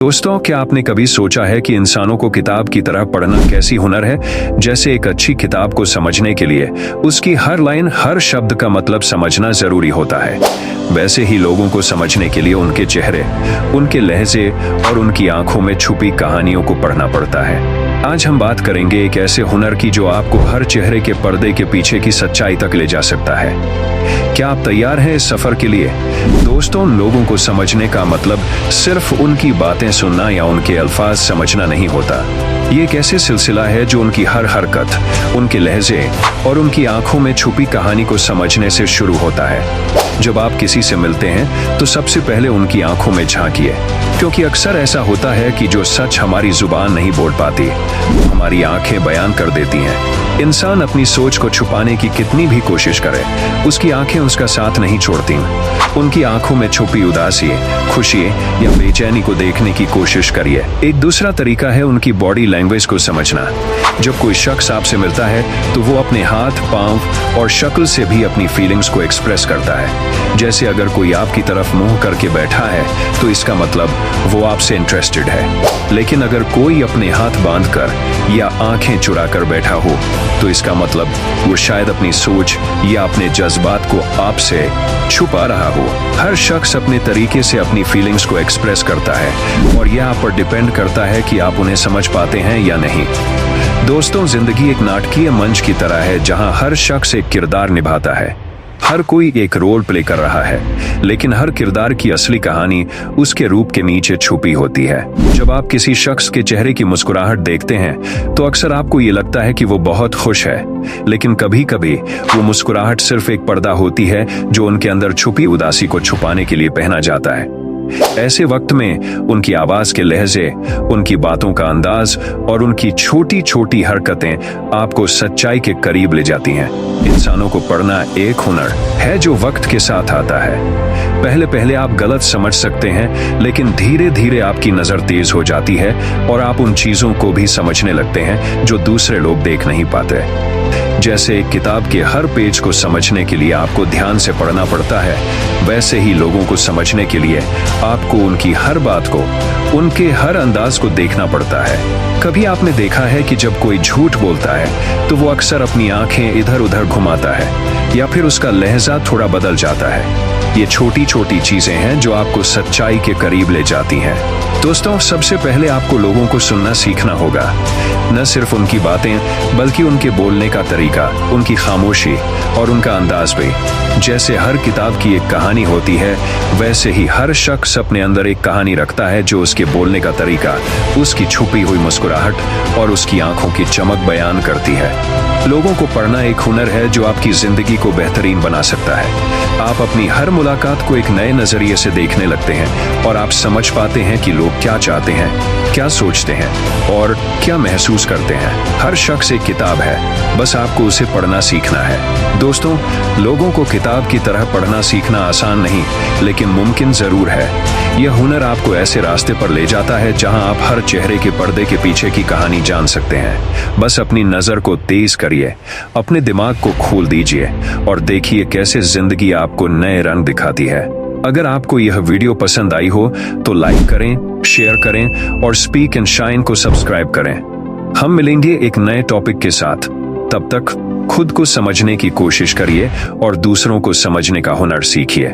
दोस्तों, क्या आपने कभी सोचा है कि इंसानों को किताब की तरह पढ़ना कैसी हुनर है? जैसे एक अच्छी किताब को समझने के लिए उसकी हर लाइन, हर शब्द का मतलब समझना जरूरी होता है, वैसे ही लोगों को समझने के लिए उनके चेहरे, उनके लहजे और उनकी आंखों में छुपी कहानियों को पढ़ना पड़ता है। आज हम बात करेंगे एक ऐसे हुनर की जो आपको हर चेहरे के पर्दे के पीछे की सच्चाई तक ले जा सकता है। क्या आप तैयार हैं इस सफर के लिए? दोस्तों, लोगों को समझने का मतलब सिर्फ उनकी बातें सुनना या उनके अल्फाज समझना नहीं होता। ये एक ऐसे सिलसिला है जो उनकी हर हरकत, उनके लहजे और उनकी आंखों में छुपी कहानी को समझने से शुरू होता है। जब आप किसी से मिलते हैं तो सबसे पहले उनकी आंखों में झांकिए, क्योंकि अक्सर ऐसा होता है कि जो सच हमारी जुबान नहीं बोल पाती, वो हमारी आंखें बयान कर देती हैं। इंसान अपनी सोच को छुपाने की कितनी भी कोशिश करे, उसकी आंखें उसका साथ नहीं छोड़ती। उनकी आंखों में छुपी उदासी, खुशी या बेचैनी को देखने की कोशिश करिए। एक दूसरा तरीका है उनकी बॉडी लैंग्वेज को समझना। जब कोई शख्स आपसे मिलता है तो वो अपने हाथ, पांव और शक्ल से भी अपनी फीलिंग्स को एक्सप्रेस करता है। जैसे अगर कोई आपकी तरफ मुंह करके बैठा है तो इसका मतलब वो आपसे इंटरेस्टेड है, लेकिन अगर कोई अपने हाथ बांधकर या आंखें चुरा कर बैठा हो तो इसका मतलब वो शायद अपनी सोच या अपने जज्बात को आपसे छुपा रहा हो। हर शख्स अपने तरीके से अपनी फीलिंग्स को एक्सप्रेस करता है और यह आप पर डिपेंड करता है कि आप उन्हें समझ पाते हैं या नहीं। दोस्तों, जिंदगी एक नाटकीय मंच की तरह है जहां हर शख्स एक किरदार निभाता है। हर कोई एक रोल प्ले कर रहा है, लेकिन हर किरदार की असली कहानी उसके रूप के नीचे छुपी होती है। जब आप किसी शख्स के चेहरे की मुस्कुराहट देखते हैं तो अक्सर आपको ये लगता है कि वो बहुत खुश है, लेकिन कभी कभी वो मुस्कुराहट सिर्फ एक पर्दा होती है जो उनके अंदर छुपी उदासी को छुपाने के लिए पहना जाता है। ऐसे वक्त में उनकी आवाज के लहजे, उनकी बातों का अंदाज और उनकी छोटी छोटी हरकतें आपको सच्चाई के करीब ले जाती हैं। इंसानों को पढ़ना एक हुनर है जो वक्त के साथ आता है। पहले पहले आप गलत समझ सकते हैं, लेकिन धीरे धीरे आपकी नजर तेज हो जाती है और आप उन चीजों को भी समझने लगते हैं जो दूसरे लोग देख नहीं पाते। जैसे एक किताब के हर पेज को समझने के लिए आपको ध्यान से पढ़ना पड़ता है, वैसे ही लोगों को समझने के लिए आपको उनकी हर बात को, उनके हर अंदाज को देखना पड़ता है। कभी आपने देखा है कि जब कोई झूठ बोलता है तो वो अक्सर अपनी आंखें इधर उधर घुमाता है या फिर उसका लहजा थोड़ा बदल जाता है। ये छोटी छोटी चीजें हैं जो आपको सच्चाई के करीब ले जाती हैं। दोस्तों, सबसे पहले आपको लोगों को सुनना सीखना होगा, न सिर्फ उनकी बातें बल्कि उनके बोलने का तरीका, उनकी खामोशी और उनका अंदाज भी। जैसे हर किताब की एक कहानी होती है, वैसे ही हर शख्स अपने अंदर एक कहानी रखता है जो उसके बोलने का तरीका, उसकी छुपी हुई मुस्कुराहट और उसकी आंखों की चमक बयान करती है। लोगों को पढ़ना एक हुनर है जो आपकी जिंदगी को बेहतरीन बना सकता है। आप अपनी हर मुलाकात को एक नए नजरिए से देखने लगते हैं और आप समझ पाते हैं कि लोग क्या चाहते हैं, क्या सोचते हैं और क्या महसूस करते हैं। हर शख्स एक किताब है, बस आपको उसे पढ़ना सीखना है। दोस्तों, लोगों को किताब की तरह पढ़ना सीखना आसान नहीं, लेकिन मुमकिन जरूर है। यह हुनर आपको ऐसे रास्ते पर ले जाता है जहां आप हर चेहरे के पर्दे के पीछे की कहानी जान सकते हैं। बस अपनी नजर को तेज करिए, अपने दिमाग को खोल दीजिए और देखिए कैसे जिंदगी आपको नए रंग दिखाती है। अगर आपको यह वीडियो पसंद आई हो तो लाइक करें, शेयर करें और स्पीक एंड शाइन को सब्सक्राइब करें। हम मिलेंगे एक नए टॉपिक के साथ। तब तक खुद को समझने की कोशिश करिए और दूसरों को समझने का हुनर सीखिए।